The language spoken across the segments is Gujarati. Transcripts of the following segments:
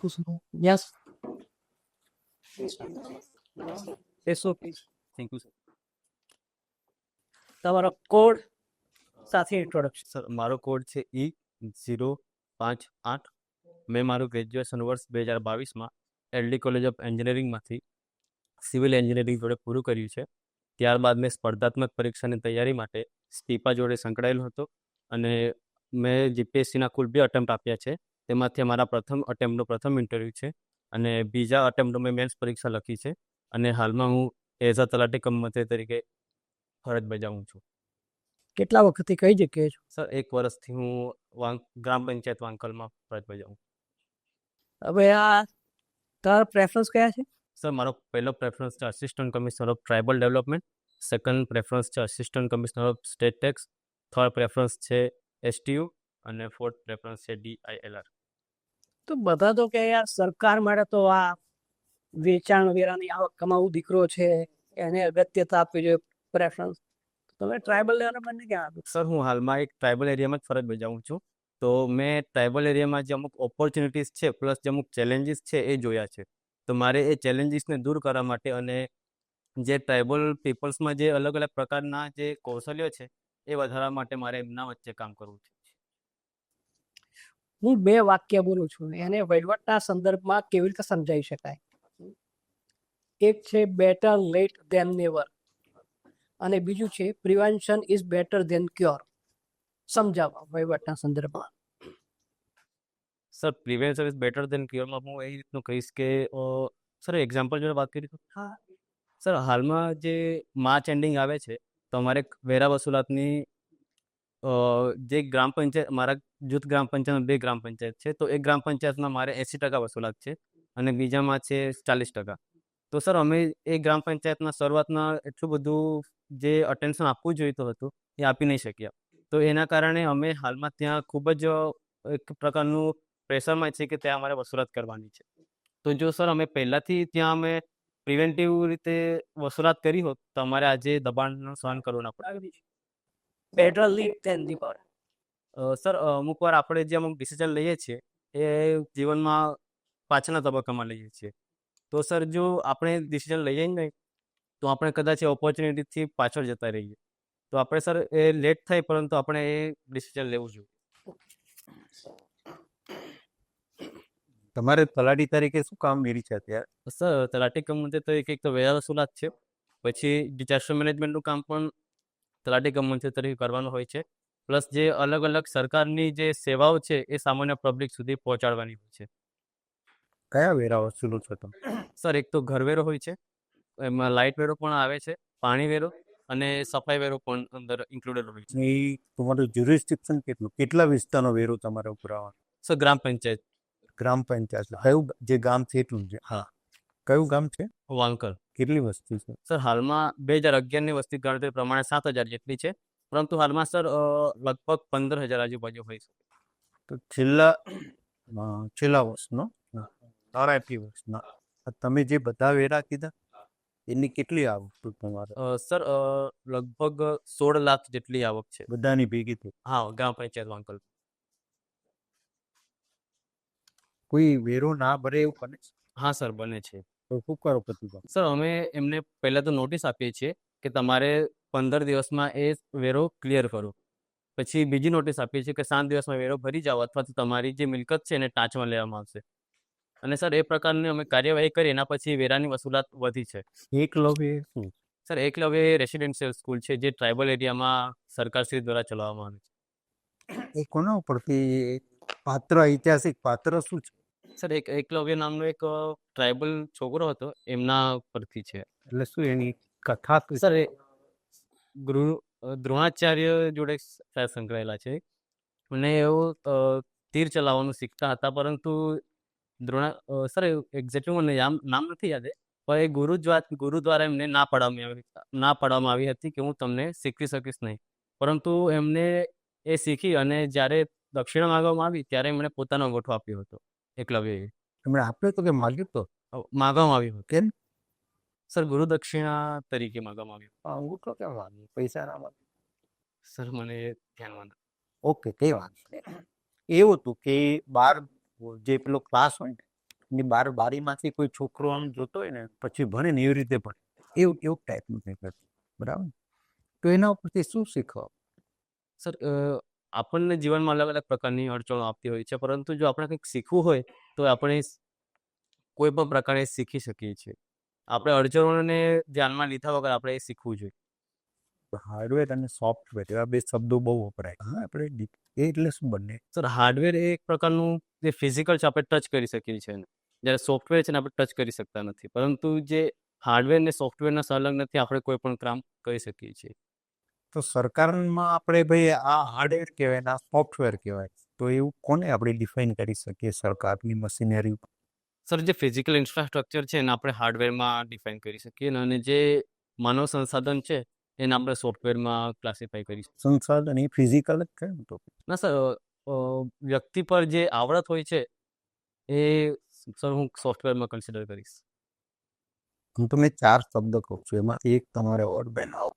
પૂછું. Yes. SOP. Thank you sir. તમારો કોડ સાથે ઇન્ટ્રોડક્શન. સર મારો કોડ છે E058. મેં મારું ગ્રેજ્યુએશન વર્ષ 2022માં LD કોલેજ ઓફ એન્જિનિયરિંગમાંથી સિવિલ એન્જિનિયરિંગ જોડે પૂરું કર્યું છે. ત્યારબાદ મેં સ્પર્ધાત્મક પરીક્ષાની તૈયારી માટે સ્ટીપા જોડે સંકળાયેલો હતો અને મેં જીપીએસસીના કુલ 2 અટેમ્પ્ટ આપ્યા છે. તેમાંથી અમારા પ્રથમ ઇન્ટરવ્યૂ છે અને બીજા અટેમ્પ્ટમાં મેં મેન્સ પરીક્ષા લખી છે અને હાલમાં હું એઝ અ તલાટી કમ મંત્રી તરીકે ફરજ બજાવું છું. કેટલા વખતથી કઈ જગ્યાએ છો? સર 1 વર્ષથી હું ગ્રામ પંચાયત વાંકલમાં ફરજ બજાવું. હવે આ તારા પ્રેફરન્સ કયા છે? સર મારો પહેલો પ્રેફરન્સ છે assistant commissioner of tribal development, second preference છે assistant commissioner of state tax, third preference છે STU અને ફોર્થ પ્રેફરન્સ છે DILR. તો બધા તો કે યાર સરકાર માટે તો આ વેચાણ વેરાની આવક કમાવું દીકરો છે એને અગત્યતા આપવી જોઈએ પ્રેફરન્સ. તમે ટ્રાઇબલ ડેવલપમેન્ટને ક્યાં આપ્યું? સર હું હાલમાં એક ટ્રાઇબલ એરિયામાં જ ફરજ બજાવું છું. તો મેં ટ્રાઇબલ એરિયામાં જે અમુક ઓપોર્ચ્યુનિટીઝ છે પ્લસ જે અમુક ચેલેન્જીસ છે એ જોયા છે. તો મારે એ ચેલેન્જીસને દૂર કરવા માટે અને જે ટ્રાઇબલ પીપલ્સમાં જે અલગ અલગ પ્રકારના જે કૌશલ્યો છે એ વધારવા માટે મારે એમના વચ્ચે કામ કરવું છે. હું 2 વાક્ય બોલું છું એને વહીવટના સંદર્ભમાં કેવી રીતે સમજાવી શકાય. એક છે બેટર લેટ ધેન નેવર અને બીજું છે prevention is better than cure. સમજાવો વહીવટના સંદર્ભમાં. Sir prevention is better than ક્યોરમાં હું એ રીતનું કહીશ કે સર એક્ઝામ્પલ જોડે વાત કરી તો હા. સર હાલમાં જે માર્ચ એન્ડિંગ આવે છે તો અમારે વેરા વસૂલાતની જે ગ્રામ પંચાયત મારા જૂથ ગ્રામ પંચાયતમાં 2 ગ્રામ પંચાયત છે તો એક ગ્રામ પંચાયતમાં મારે 80% વસૂલાત છે અને બીજામાં છે 40%. તો સર અમે એ ગ્રામ પંચાયતના શરૂઆતમાં એટલું બધું જે અટેન્શન આપવું જોઈતું હતું એ આપી નહીં શક્યા. તો એના કારણે અમે હાલમાં ત્યાં ખૂબ જ એક પ્રકારનું પ્રેશરમાં છે કે ત્યાં અમારે વસૂલાત કરવાની છે. તો જો સર અમે પહેલાંથી ત્યાં અમે પ્રિવેન્ટિવ રીતે વસૂલાત કરી હોત તો અમારે આજે દબાણનો સહન કરવું ના પડે. Better late than never. Sir અમુક વાર આપણે જે અમુક ડિસિઝન લઈએ છીએ એ જીવનમાં પાછળના તબક્કામાં લઈએ છીએ. તો સર જો આપણે ડિસિઝન લઈએ નહીં તો આપણે કદાચ એ ઓપોર્ચ્યુનિટીથી પાછળ જતા રહીએ. તો આપણે સર એ લેટ થાય પરંતુ આપણે એ ડિસિઝન લેવું જોઈએ. તમારે તલાટી તરીકે શું કામગીરી છે અત્યારે? સર તલાટી કમ મંત્રી તરીકે એક તો વેરા વસૂલાત છે, પછી ડિઝાસ્ટર મેનેજમેન્ટનું કામ પણ તલાટી કમ મંત્રી તરીકે કરવાનું હોય છે. પ્લસ જે અલગ અલગ સરકારની જે સેવાઓ છે એ સામાન્ય પબ્લિક સુધી પહોંચાડવાની હોય છે. કયા વેરા વસૂલો છો તમે? સર એક તો ઘરવેરો હોય છે, એમાં લાઇટ વેરો પણ આવે છે, પાણી વેરો અને સફાઈ વેરો પણ અંદર ઇન્ક્લુડેડ હોય છે. એ તમારું જ્યુરિસ્ડિક્શન કેટલું, કેટલા વિસ્તારનો વેરો તમારે ઉપર આવવાનો? સર ગ્રામ પંચાયત ગ્રામ પંચાયત કયું જે ગામ છે એટલું છે? હા. કયું ગામ છે? વાંકલ. કેટલી વસ્તી છે? સર હાલમાં 2011ની વસ્તી ગણતરી પ્રમાણે 7,000 જેટલી છે, પરંતુ હાલમાં સર લગભગ 15,000 આજુબાજુ હોય છે. તો છેલ્લા વર્ષનો સારા એટલી વર્ષના તમે જે બધા વેરા કીધા એની કેટલી આવક તમારે? સર લગભગ 16 લાખ જેટલી આવક છે બધાની ભેગી થઈ? હા, ગ્રામ પંચાયત વાંકલ. કોઈ વેરો ના ભરે એવું બને? હા સર, બને છે. તો શું કરો પ્રતિભાવ? સર અમે એમને પહેલાં તો નોટિસ આપીએ છીએ કે તમારે 15 દિવસમાં એ વેરો ક્લિયર કરો. પછી બીજી નોટિસ આપીએ છીએ કે 7 દિવસમાં વેરો ભરી જાઓ અથવા તો તમારી જે મિલકત છે એને ટાંચમાં લેવામાં આવશે. અને સર એ પ્રકારની અમે કાર્યવાહી કરી એના પછી વેરાની વસૂલાત વધી છે. એકલવ્ય શું? સર એકલવ્ય રેસિડેન્શિયલ સ્કૂલ છે જે ટ્રાઇબલ એરિયામાં સરકારશ્રી દ્વારા ચલાવવામાં આવે છે. એ કોના ઉપરથી પાત્ર, ઐતિહાસિક પાત્ર શું છે? સર એક એકલવ્ય નામનો એક ટ્રાઇબલ છોકરો હતો એમના પરથી છે. એટલે શું એની કથા? સર એ દ્રોણાચાર્ય જોડે સંકળાયેલા છે અને એઓ તીર ચલાવવાનું શીખતા હતા, પરંતુ સર એક્ઝેક્ટલી મને નામ નથી યાદ પણ એ ગુરુ દ્વારા એમને ના પાડવામાં આવી હતી કે હું તમને શીખવી શકીશ નહીં. પરંતુ એમને એ શીખી અને જ્યારે દક્ષિણા માગવામાં આવી ત્યારે એમણે પોતાનો અંગૂઠો આપ્યો હતો એકલવ્યએ. એમણે આપ્યો તો કે માગ્યો તો? માગવામાં આવ્યો હતો. કેમ? સર ગુરુ દક્ષિણા તરીકે માગવામાં આવ્યો. અંગૂઠો કેમ માગ્યો? પૈસા ના માગ્યો? સર મને ધ્યાનમાં નથી. ઓકે, કઈ વાત. એવું હતું કે 12 જે પેલો ક્લાસ હોય ને ની બારીમાંથી કોઈ છોકરો આમ જોતો હોય ને પછી ભણે ને એવી રીતે ભણે એવું ટાઈપનું કંઈક હતું, બરાબર? તો એના ઉપરથી શું શીખવા? સર આપણને જીવનમાં અલગ અલગ પ્રકારની અડચણો આપતી હોય છે, પરંતુ જો આપણે કંઈક શીખવું હોય તો આપણે કોઈ પણ પ્રકારે શીખી શકીએ છીએ. આપણે અડચણોને ધ્યાનમાં લીધા વગર આપણે એ શીખવું જોઈએ. હાર્ડવેર અને સોફ્ટવેર એવા બે શબ્દો બહુ વપરાય. હા, આપણે એ એટલે શું બંને? સર હાર્ડવેર એ એક પ્રકારનું જે ફિઝિકલ છે આપણે ટચ કરી શકીએ છીએ એને. જ્યારે સોફ્ટવેર છે ને આપણે ટચ કરી શકતા નથી, પરંતુ જે હાર્ડવેર ને સોફ્ટવેરના સંલગ્નથી આપણે કોઈ પણ કામ કરી શકીએ છીએ. તો સરકારમાં આપણે ભાઈ આ હાર્ડવેર કહેવાય ને આ સોફ્ટવેર કહેવાય, તો એવું કોને આપણે ડિફાઇન કરી શકીએ સરકારની મશીનરી? સર જે ફિઝિકલ ઇન્ફ્રાસ્ટ્રક્ચર છે એને આપણે હાર્ડવેરમાં ડિફાઇન કરી શકીએ અને જે માનવ સંસાધન છે એને આપણે સોફ્ટવેરમાં ક્લાસિફાઈ કરી શકીએ. સંસાધન એ ફિઝિકલ જ કહે ને તો. ના સર, વ્યક્તિ પર જે આવડત હોય છે એ સર હું સોફ્ટવેરમાં કન્સિડર કરીશ. હું તમને 4 શબ્દ કહું છું, એમાં એક તમારે ઓર બનાવો.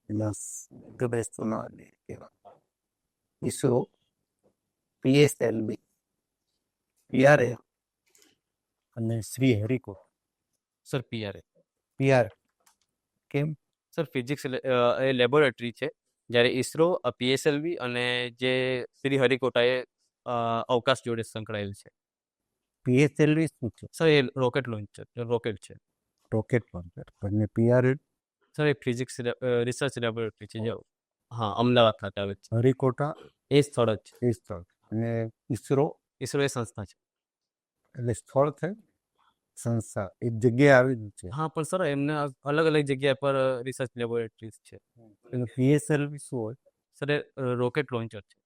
એમાં ઈસરો, PSLV, PRA અને શ્રી હરિકોટ. સર પીઆરએ. PR કેમ? સર ફિઝિક્સ એ લેબોરેટરી છે, જ્યારે ઇસરો, PSLV અને જે શ્રી હરિકોટા એ અવકાશ જોડે સંકળાયેલ છે. PSLV શું છે? સર એ રોકેટ લોન્ચર રોકેટ છે. Rocket launcher. અને PRA? સર એ ફિઝિક્સ રિસર્ચ લેબોરેટરી છે, જે અમદાવાદ ખાતે આવે છે. હરિકોટા એ સ્થળ જ છે. એ સ્થળ. અને ઈસરો ઇસરો એ સંસ્થા છે. એટલે સ્થળ છે, સંસ્થા એક જગ્યાએ આવેલું છે. હા, પણ સર એમને અલગ અલગ જગ્યા પર રિસર્ચ લેબોરેટરીઝ છે. એટલે PSLV શું હોય? સર એ રોકેટ લોન્ચર છે.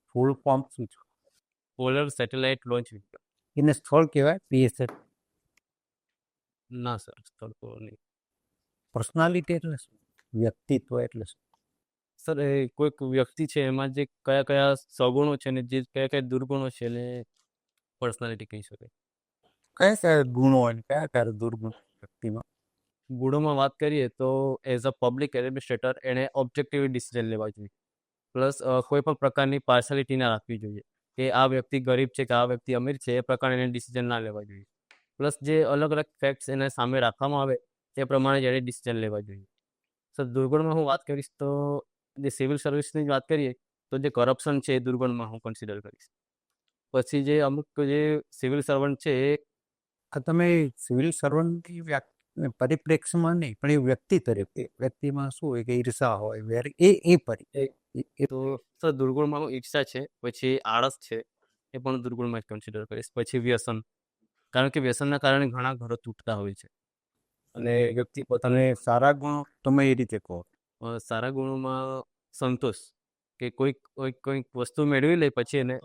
ફૂલ ફોર્મ શું છે? Polar satellite launch. એને સ્થળ કહેવાય PSL? ના સર, સ્થળ તો નહીં. પર્સનાલિટી એટલે શું? વ્યક્તિત્વ એટલે શું? સર એ કોઈક વ્યક્તિ છે એમાં જે કયા કયા સગુણો છે ને જે કયા કયા દુર્ગુણો છે એને પર્સનાલિટી કહી શકાય. કયા કયા ગુણો હોય ને કયા કયા દુર્ગુણ વ્યક્તિમાં? ગુણોમાં વાત કરીએ તો એઝ અ પબ્લિક એડમિનિસ્ટ્રેટર એણે ઓબ્જેક્ટિવ ડિસિઝન લેવા જોઈએ. પ્લસ કોઈ પણ પ્રકારની પાર્શિયાલિટી ના રાખવી જોઈએ કે આ વ્યક્તિ ગરીબ છે કે આ વ્યક્તિ અમીર છે એ પ્રકારે એને ડિસિઝન ના લેવા જોઈએ. પ્લસ જે અલગ અલગ ફેક્ટ્સ એને સામે રાખવામાં આવે તે પ્રમાણે જ એને ડિસિઝન લેવા જોઈએ. સર દુર્ગુણમાં હું વાત કરીશ તો જે સિવિલ સર્વિસની જ વાત કરીએ તો જે કરપ્શન છે એ દુર્ગુણમાં હું કન્સિડર કરીશ. પછી જે અમુક જે સિવિલ સર્વન્ટ છે એ આ તમે સિવિલ સર્વન્ટની પરિપ્રેક્ષમાં નહીં પણ એ વ્યક્તિ તરીકે વ્યક્તિમાં શું હોય કે ઈર્ષા હોય તો સર દુર્ગુણમાં હું ઈર્ષા છે, પછી આળસ છે એ પણ દુર્ગુણમાં જ કન્સિડર કરીશ. પછી વ્યસન, કારણ કે વ્યસનના કારણે ઘણા ઘરો તૂટતા હોય છે. અને વ્યક્તિ પોતાને સારા ગુણો તમે એ રીતે કહો. સારા ગુણોમાં સંતોષ, કે કોઈક વસ્તુ મેળવી લે પછી એને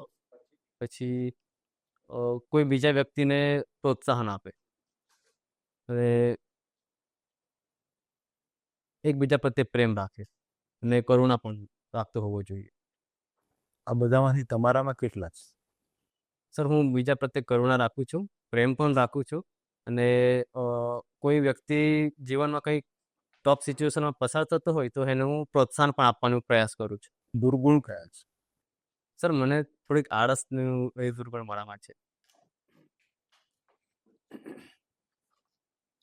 પછી કોઈ બીજા વ્યક્તિને પ્રોત્સાહન આપે અને એકબીજા પ્રત્યે પ્રેમ રાખે અને કરુણા પણ રાખતો હોવો જોઈએ. આ બધામાંથી તમારામાં કેટલા છે? સર હું બીજા પ્રત્યે કરુણા રાખું છું, પ્રેમ પણ રાખું છું અને કોઈ વ્યક્તિ જીવનમાં કંઈક ટોપ સિચ્યુએશનમાં પસાર થતો હોય તો એને હું પ્રોત્સાહન પણ આપવાનો પ્રયાસ કરું છું. દુર્ગુણ કયા છે? સર મને થોડીક આળસનું એ દુર્ગુણ મારામાં છે.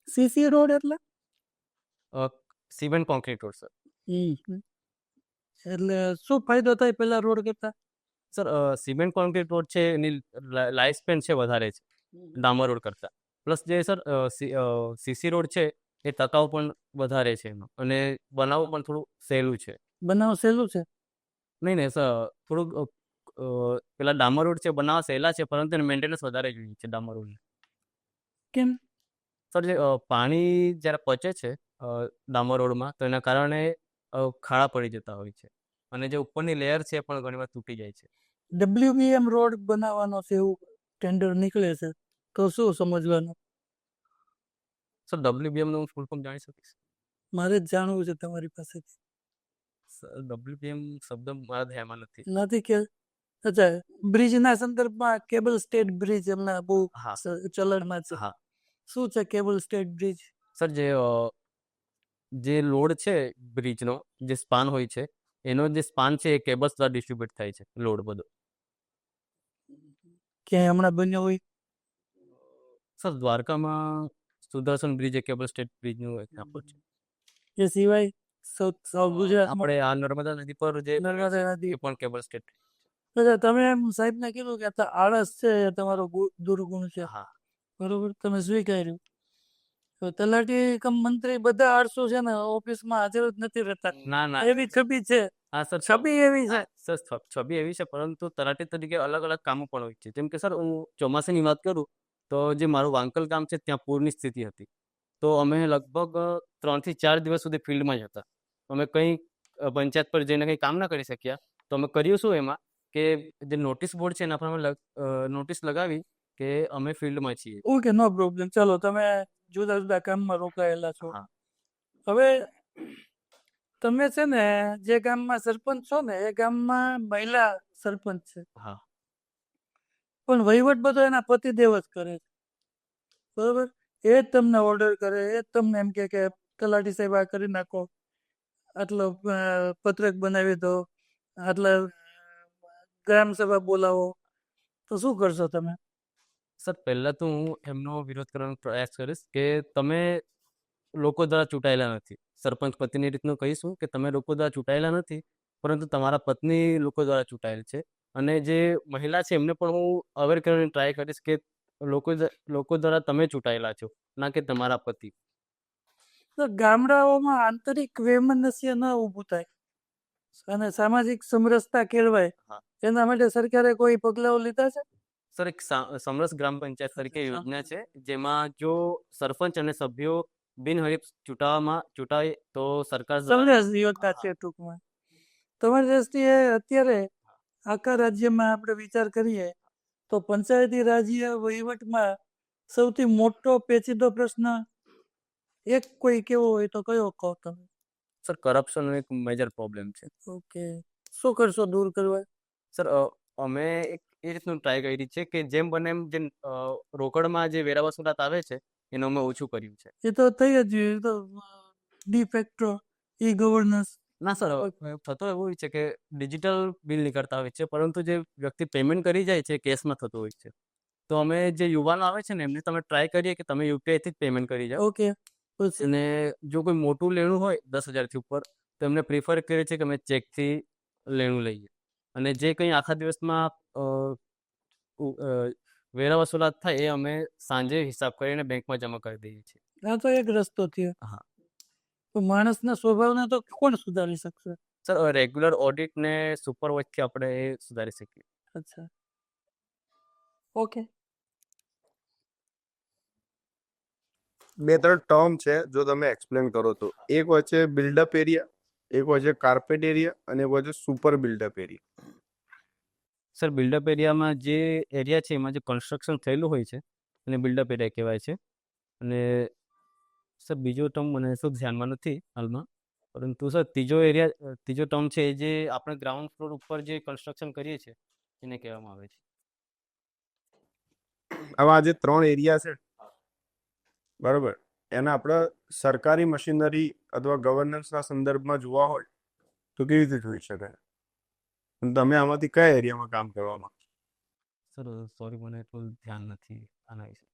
CC રોડ એટલે સિમેન્ટ કોન્ક્રીટ રોડ સર. એટલે શું ફાયદો થાય પેલા રોડ કરતા? સર સિમેન્ટ કોન્ક્રીટ રોડ છે એની લાઈફ સ્પેન છે વધારે છે ડામર રોડ કરતાં. પ્લસ જે સર સીસી રોડ છે એ ટકાઉ પણ વધારે છે એમાં અને બનાવવું પણ થોડું સહેલું છે. બનાવ સહેલું છે? નહીં સર, થોડુંક પેલા ડામર રોડ છે બનાવવા સહેલા છે, પરંતુ એને મેન્ટેનન્સ વધારે જોઈએ છે ડામર રોડને. કેમ? સર જે પાણી જ્યારે પચે છે ડામર રોડમાં તો એના કારણે ખાડા પડી જતા હોય છે અને જે ઉપરની લેયર છે એ પણ ઘણીવાર તૂટી જાય છે. WBM રોડ બનાવવાનો છે એવું ટેન્ડર નીકળે છે તો શું સમજવાનું? સર WBM નું ફૂલ ફોર્મ જાણી શકીશ? મારે જ જાણવું છે તમારી પાસેથી. સર WBM શબ્દ મારા ધ્યાનમાં નથી. નથી કે અચ્છા, બ્રિજના સંદર્ભમાં કેબલ સ્ટેટ બ્રિજ હમણાં બહુ હા. ચલણમાં છે. હા શું છે કેબલ સ્ટેટ બ્રિજ? સર, જે લોડ છે બ્રિજનો જે સ્પાન હોય છે એનો જે સ્પાન છે એ કેબલ્સ દ્વારા ડિસ્ટ્રીબ્યુટ થાય છે લોડ બધો. ક્યાંય હમણાં બન્યો હોય? સર દ્વારકામાં સુદર્શન બ્રિજ એ કેબલ સ્ટેટ બ્રિજનું એક્ઝામ્પલ છે. એ સિવાય સાઉથ ગુજરાતમાં આપણે આ નર્મદા નદી પર જે નર્મદા નદી. એ પણ કેબલ સ્ટેટ. તો તમે એમ સાહેબને કીધું કે આ આળસ છે એ તમારો દુર્ગુણ છે, હા બરોબર, તમે સ્વીકાર્યું. તો તલાટી કમ મંત્રી બધા આળસુ છે ને, ઓફિસમાં હાજર જ નથી રહેતા, ના ના એવી છબી છે, હા સર છબી એવી છે. સર છબી એવી છે, પરંતુ તલાટી તરીકે અલગ અલગ કામો પણ હોય છે. જેમ કે સર હું ચોમાસાની વાત કરું તો જે મારું વાંકલ ગામ છે ત્યાં પૂરની સ્થિતિ હતી. તો અમે લગભગ 3 થી 4 દિવસ સુધી ફિલ્ડમાં જ હતા. અમે કંઈ પંચાયત પર જઈને કંઈ કામ ના કરી શક્યા. તો અમે કર્યું શું એમાં કે જે નોટિસ બોર્ડ છે એના પર અમે નોટિસ લગાવી કે અમે ફિલ્ડમાં છીએ. ઓકે, નો પ્રોબ્લેમ. ચલો, તમે જુદા જુદા કામમાં રોકાયેલા છો. હા. હવે તમે છે ને જે ગામમાં સરપંચ છો ને એ ગામમાં મહિલા સરપંચ છે, હા પણ વહીવટ બધો એના પતિદેવ જ કરે છે, બરોબર. એ જ તમને ઓર્ડર કરે, એ જ તમને એમ કે તલાટી સાહેબ આ કરી નાખો, આટલો પત્રક બનાવી દો, આટલા ગ્રામ સભા બોલાવો. તો શું કરશો તમે? સર પહેલાં તો હું એમનો વિરોધ કરવાનો પ્રયાસ કરીશ કે તમે લોકો દ્વારા ચૂંટાયેલા નથી. સરપંચ પતિની રીતનું કહીશું કે તમે લોકો દ્વારા ચૂંટાયેલા નથી, પરંતુ તમારા પત્ની લોકો દ્વારા ચૂંટાયેલ છે. અને જે મહિલા છે એમને પણ હું અવેર કરવાની ટ્રાય કરીશ કે લોકો દ્વારા તમે ચૂંટાયેલા છો, ના કે તમારા પતિ. તો ગામડાઓમાં આંતરિક વૈમનસ્ય ન ઊભું થાય અને સામાજિક સમરસતા કેળવાય, હા. એના માટે સરકારે કોઈ પગલાઓ લીધા છે? સર એક સમરસ ગ્રામ પંચાયત તરીકે યોજના છે જેમાં જો સરપંચ અને સભ્યો બિનહરીફ ચૂંટાય તો સરકાર સમરસ યોજના છે ટૂંકમાં. તમારી દ્રષ્ટિએ અત્યારે આખા રાજ્યમાં આપણે વિચાર કરીએ તો પંચાયતી રાજ્ય વહીવટમાં સૌથી મોટો પેચીદો પ્રશ્ન એક કોઈ કેવો હોય તો કયો કહો તમે? સર કરપ્શનનો એક મેજર પ્રોબ્લેમ છે. ઓકે, શું કરશો દૂર કરવા? સર અમે એક એ રીતનું ટ્રાય કરી છે કે જેમ બને એમ જે રોકડમાં જે વેરા વસૂલાત આવે છે એનું અમે ઓછું કર્યું છે. એ તો થઈ જ ગયું, એ તો ડી ફેક્ટો ઈ ગવર્નન્સ. ના સર થતો એવું હોય છે કે ડિજિટલ બિલ નીકળતા હોય છે, પરંતુ જે વ્યક્તિ પેમેન્ટ કરી જાય છે કેશમાં થતું હોય છે. તો અમે જે યુવાનો આવે છે ને એમને તમે ટ્રાય કરીએ કે તમે યુપીઆઈથી જ પેમેન્ટ કરી જાઓ. ઓકે, પછી અને જો કોઈ મોટું લેણું હોય 10,000થી ઉપર તો એમને પ્રિફર કરીએ છીએ કે અમે ચેકથી લેણું લઈએ. અને જે કંઈ આખા દિવસમાં વેરા વસૂલાત થાય એ અમે સાંજે હિસાબ કરીને બેંકમાં જમા કરી દઈએ છીએ. આ તો એક રસ્તો થયો. હા. તો માણસના સ્વભાવને તો કોણ સુધારી શકશે? સર રેગ્યુલર ઓડિટ ને સુપરવાઇઝથી આપણે એ સુધારી શકીએ. અચ્છા, ઓકે. 2-3 ટર્મ છે, જો તમે એક્સપ્લેન કરો તો. એક હોય છે બિલ્ડઅપ એરિયા, એક હોય છે કાર્પેટ એરિયા અને એક હોય છે super build up area. Sir build up એરિયામાં જે એરિયા છે એમાં જે કન્સ્ટ્રક્શન થયેલું હોય છે એને બિલ્ડઅપ એરિયા કહેવાય છે. અને સર બીજો ટર્મ મને શું ધ્યાનમાં નથી હાલમાં, પરંતુ સર ત્રીજો ટર્મ છે એ જે આપણે ગ્રાઉન્ડ ફ્લોર ઉપર જે કન્સ્ટ્રક્શન કરીએ છીએ એને કહેવામાં આવે છે. આવા આ જે 3 એરિયા છે, બરોબર, એના આપણે સરકારી મશીનરી અથવા ગવર્નન્સના સંદર્ભમાં જોવા હોય તો કેવી રીતે જોઈ શકાય? અને તમે આમાંથી કયા એરિયામાં કામ કરવા માંગો? સર સોરી, મને એટલું ધ્યાન નથી આના વિશે.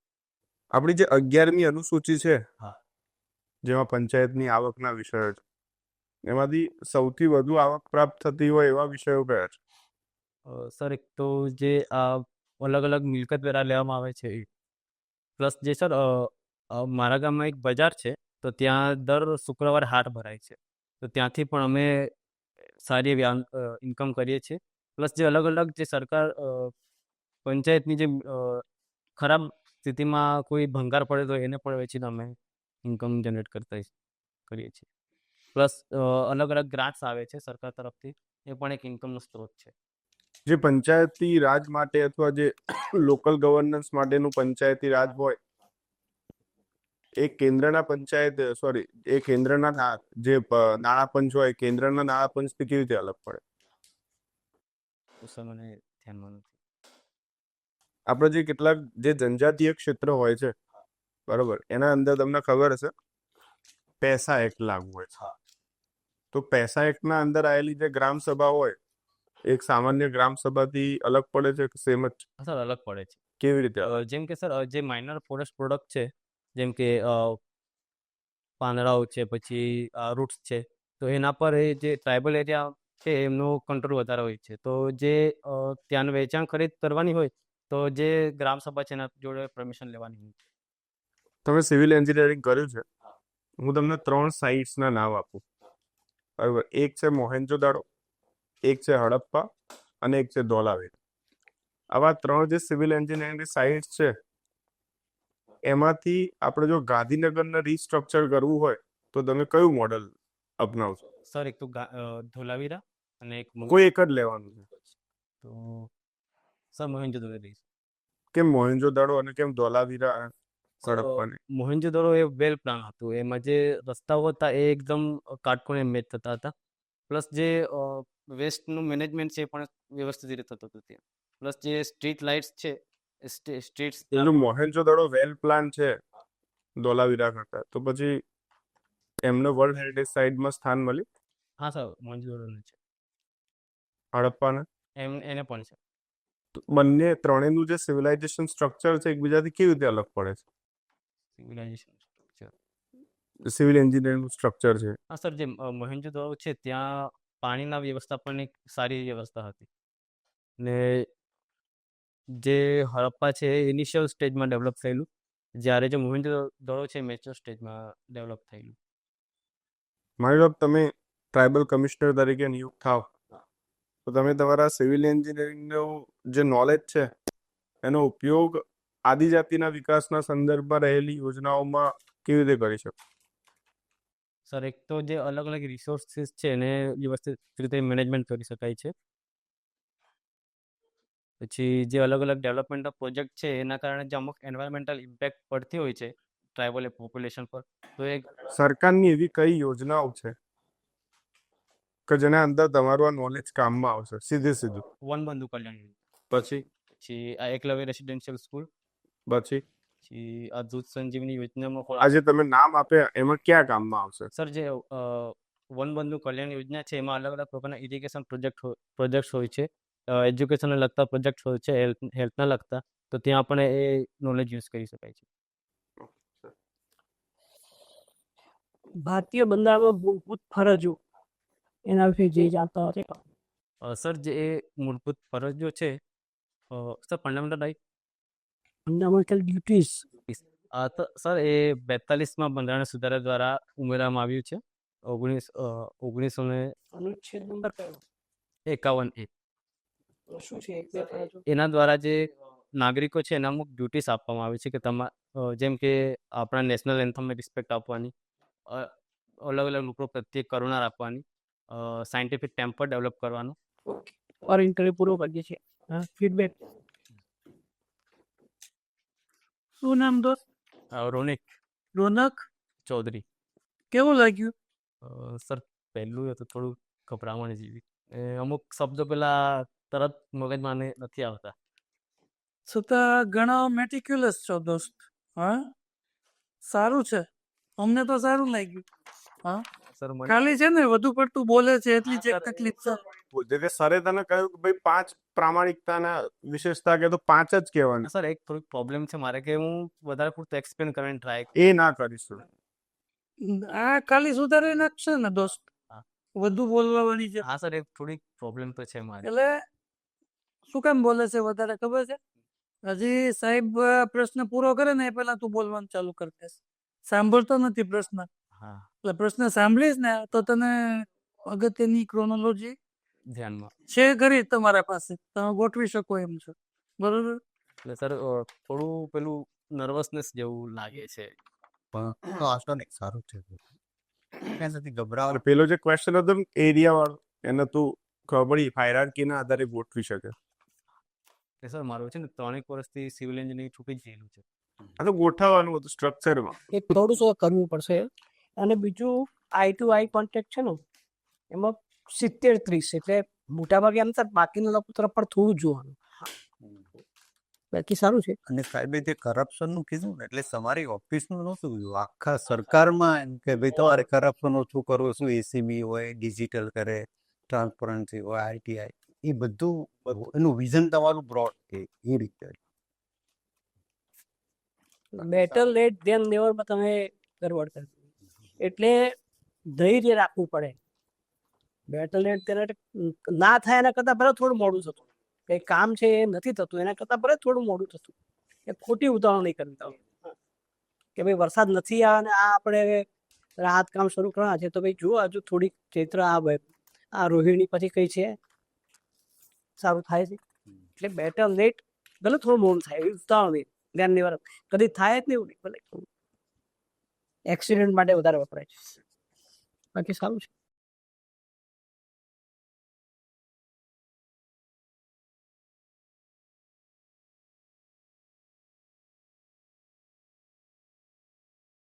આપણી જે 11મી અનુસૂચિ છે, હા. જેમાં પંચાયતની આવકના વિષયો છે, એમાંથી સૌથી વધુ આવક પ્રાપ્ત થતી હોય એવા વિષયો કયા છે? સર એક તો જે આ અલગ અલગ મિલકત વેરા લેવામાં આવે છે એ, પ્લસ જે સર મારા ગામમાં એક બજાર છે તો ત્યાં દર શુક્રવારે હાટ ભરાય છે, તો ત્યાંથી પણ અમે સારી એવી ઇન્કમ કરીએ છીએ. પ્લસ જે અલગ અલગ જે સરકાર પંચાયતની જે ખરાબ સ્થિતિમાં કોઈ ભંગાર પડે તો એને પણ વેચીને અમે ઇન્કમ જનરેટ કરીએ છીએ. પ્લસ અલગ અલગ ગ્રાન્ટ્સ આવે છે સરકાર તરફથી, એ પણ એક ઇન્કમનો સ્ત્રોત છે. જે પંચાયતી રાજ માટે અથવા જે લોકલ ગવર્નન્સ માટેનું પંચાયતી રાજ હોય, એ કેન્દ્રના જે નાણાં પંચ હોય, કેન્દ્રના નાણાં પંચથી કેવી રીતે અલગ પડે? તો સર મને ધ્યાનમાં નથી. આપણે જે કેટલાક જે જનજાતીય ક્ષેત્ર હોય છે, બરોબર, એના અંદર તમને ખબર હશે પૈસા એક્ટ લાગુ હોય છે. તો પૈસા એક્ટના અંદર આવેલી જે ગ્રામ સભા હોય, એક સામાન્ય ગ્રામ સભાથી અલગ પડે છે કે સેમ જ છે? સર અલગ પડે છે. કેવી રીતે આવે? જેમ કે સર જે માઇનર ફોરેસ્ટ પ્રોડક્ટ છે, જેમ કે પાંદડાઓ છે, પછી રૂટ્સ છે, તો એના પર એ જે ટ્રાઇબલ એરિયા છે એમનો કંટ્રોલ વધારે હોય છે. તો જે ત્યાંનું વેચાણ ખરીદ કરવાની હોય તો જે ગ્રામસભા છે એના જોડે પરમિશન લેવાની હોય. તમે સિવિલ એન્જિનિયરિંગ કર્યું છે, હું તમને 3 સાઇટ્સના નામ આપું, બરાબર? એક છે મોહેન્જો-દારો, એક છે હડપ્પા અને એક છે ધોલાવીરા. આવા 3 જે સિવિલ એન્જિનિયરિંગની સાઇટ્સ છે, એમાંથી આપણે જો ગાંધીનગરને રીસ્ટ્રક્ચર કરવું હોય તો તમે કયું મોડલ અપનાવશો? સર એક તો ધોલાવીરા અને એક કોઈ એક જ લેવાનું છે. તો સર મોહેન્જો-દડો રહીશ. કેમ મોહેન્જો-દારો અને કેમ ધોલાવીરા, હડપ્પાને? મોહેન્જો-દડો એ વેલ પ્લાન હતું. એમાં જે રસ્તાઓ હતા એ એકદમ કાટખૂણે મેચ થતા હતા. પ્લસ જે વેસ્ટનું મેનેજમેન્ટ છે એ પણ વ્યવસ્થિત રીતે થતું હતું ત્યાં. પ્લસ જે સ્ટ્રીટ લાઇટ્સ છે એ સ્ટ્રીટ્સ એનું મોહેન્જો-દારો વેલ પ્લાન છે ધોલાવીરા કરતા, તો પછી એમને વર્લ્ડ હેરિટેજ સાઇટમાં સ્થાન મળ્યું? હા સર મોહેન્જો-દડોનું છે હડપ્પાને? એને પણ છે. તો બંને ત્રણેયનું જે સિવિલાઇઝેશન સ્ટ્રક્ચર છે એકબીજાથી કેવી રીતે અલગ પડે છે? Civilisation structure. સિવિલ એન્જિનિયરિંગનું સ્ટ્રક્ચર છે. હા સર જે મોહેન્જો-દડો છે ત્યાં પાણીના વ્યવસ્થાપનની સારી વ્યવસ્થા હતી. ને જે હડપ્પા છે એ ઇનિશિયલ સ્ટેજમાં ડેવલપ થયેલું, જ્યારે જે મોહેન્જો-દડો છે મેચ્યોર સ્ટેજમાં ડેવલપ થયેલું. માની લો તમે ટ્રાઇબલ કમિશનર તરીકે નિયુક્ત થાવ તો તમે તમારા સિવિલ એન્જિનિયરિંગનું જે નોલેજ છે એનો ઉપયોગ આદિજાતિના વિકાસના સંદર્ભમાં રહેલી યોજનાઓમાં કેવી રીતે કરી શકો? સર એક તો જે અલગ અલગ રિસોર્સિસ છે એને વ્યવસ્થિત રીતે મેનેજમેન્ટ કરી શકાય છે. પછી જે અલગ અલગ ડેવલપમેન્ટ પ્રોજેક્ટ છે એના કારણે જે અમુક એન્વાયરમેન્ટલ ઇમ્પેક્ટ પડતી હોય છે ટ્રાઇબલ પોપ્યુલેશન પર, તો એ સરકારની એવી કઈ યોજનાઓ છે કે જેના અંદર તમારું આ નોલેજ કામમાં આવશે સીધું? વનબંધુ કલ્યાણ યોજના, પછી પછી આ એકલવ્ય રેસિડેન્શિયલ સ્કૂલ, પછી પછી આ દૂધ સંજીવની યોજનામાં પણ આજે તમે નામ આપ્યા એમાં ક્યાં કામમાં આવશે? સર જે વનબંધુ કલ્યાણ યોજના છે એમાં અલગ અલગ પ્રકારના ઇરિગેશન પ્રોજેક્ટ્સ હોય છે, એજ્યુકેશનને લગતા પ્રોજેક્ટ હોય છે, હેલ્થને લગતા, તો ત્યાં પણ એ નોલેજ યુઝ કરી શકાય છે. ભારતીય બંધારણમાં મૂળભૂત ફરજો એના વિશે જે જાણતા હશે. સર જે એ મૂળભૂત ફરજો છે, sir fundamental right, fundamental duties તો સર એ 42માં બંધારણ સુધારા દ્વારા ઉમેરવામાં આવ્યું છે 1951. અનુચ્છેદ નંબર કયો? શું છે એક બે ફરજો? એના દ્વારા જે નાગરિકો છે એના અમુક ડ્યુટીસ આપવામાં આવે છે કે જેમ કે આપણા નેશનલ એન્થમને રિસ્પેક્ટ આપવાની, અલગ અલગ લોકો પ્રત્યે કરુણા રાખવાની, સાયન્ટિફિક ટેમ્પર ડેવલપ કરવાનું. ઓકે, और इंटरव्यू પૂરો કરીએ છીએ. હા, ફીડબેક. શું નામ દોસ્ત? રોનિક રોનક. ચૌધરી. કેવું લાગ્યું? સર પહેલું હતું થોડું ગભરામણ જેવી, અમુક શબ્દો પેલા તરત મગજમાં નથી આવતા. છતાં ઘણા મેટિક્યુલસ છો દોસ્ત. હા, સારું છે, અમને તો સારું લાગ્યું. હા, સર મને ખાલી છે ને વધુ પડતું બોલે છે એટલી જ એક તકલીફ છે. જે સરે તને કહ્યું કે ભાઈ 5 પ્રામાણિકતાના વિશેષતા કે તો 5 જ કહેવાના. સર એક થોડીક પ્રોબ્લેમ છે મારે કે હું વધારે પૂરતું એક્સપ્લેન કરવાની ટ્રાય. એ ના કરીશું. આ ખાલી સુધારી નાખશે ને દોસ્ત, હા. વધુ બોલવાની છે. હા સર એક થોડીક પ્રોબ્લેમ તો છે મારી. એટલે શું કામ બોલે છે વધારે ખબર છે? હજી સાહેબ પ્રશ્ન પૂરો કરે ને એ પહેલા તું બોલવાનું ચાલુ કરી દેશ. સાંભળતો નથી પ્રશ્ન, હા એટલે પ્રશ્ન સાંભળીશ ને તો તને અગત્યની ક્રોનોલોજી ધ્યાનમાં. છે ખરી તમારા પાસે, તમે ગોઠવી શકો એમ છો, બરોબર? એટલે સર થોડું પેલું નર્વસનેસ જેવું લાગે છે. પણ વાંધો નહીં, સારું છે. ક્યાં નથી ગભરાવાનું. પેલો જે ક્વેશ્ચન હતો એરિયા વાળો, એને તું ખબર પડી હાયરાર્કીના આધારે ગોઠવી શકે. એટલે સર મારું છે ને 3 વર્ષથી સિવિલ એન્જિનિયરિંગ છૂટી જ ગયેલું છે. આ તો ગોઠવવાનું હતું સ્ટ્રક્ચરમાં. એ થોડું શું કરવું પડશે. અને બીજું આઈ ટુ આઈ કોન્ટેક્ટ છે ને એમાં 70-30, એટલે મોટાભાગે આમ સર બાકીના લોકો તરફ પણ થોડું જોવાનું, બાકી સારું છે. અને સાહેબે જે કરપ્શનનું કીધું ને, એટલે તમારી ઓફિસનું નહોતું કીધું, આખા સરકારમાં એમ કે ભાઈ તમારે કરપ્શન ઓછું કરવું, શું એસીબી હોય, ડિજિટલ કરે, ટ્રાન્સપરન્સી હોય, આઈટીઆઈ, એ બધું એનું વિઝન તમારું બ્રોડ છે એ રીતે. બેટર લેટ ધેન નેવરમાં તમે ગરબડ કરી દીધી. એટલે ધૈર્ય રાખવું પડે. બેટર લેટ તેને ના થાય એના કરતાં પહેલાં થોડું મોડું થતું. કંઈ કામ છે એ નથી થતું એના કરતાં પહેલાં થોડું મોડું થતું. એ ખોટી ઉતાવળ નહીં કરવી તમે કે ભાઈ વરસાદ નથી આવે અને આ આપણે રાહત કામ શરૂ કરવાના છે તો ભાઈ જુઓ હજુ થોડીક ચૈત્ર આ રોહિણી પછી કઈ છે સારું થાય છે. એટલે બેટર લેટ ભલે થોડું મોડું થાય એવી ઉતાવળ નહીં. ધ્યાન નિવારક કદી થાય જ નહીં એવું નહીં. ભલે એક્સિડન્ટ માટે વધારે વપરાય છે બાકી સારું છે.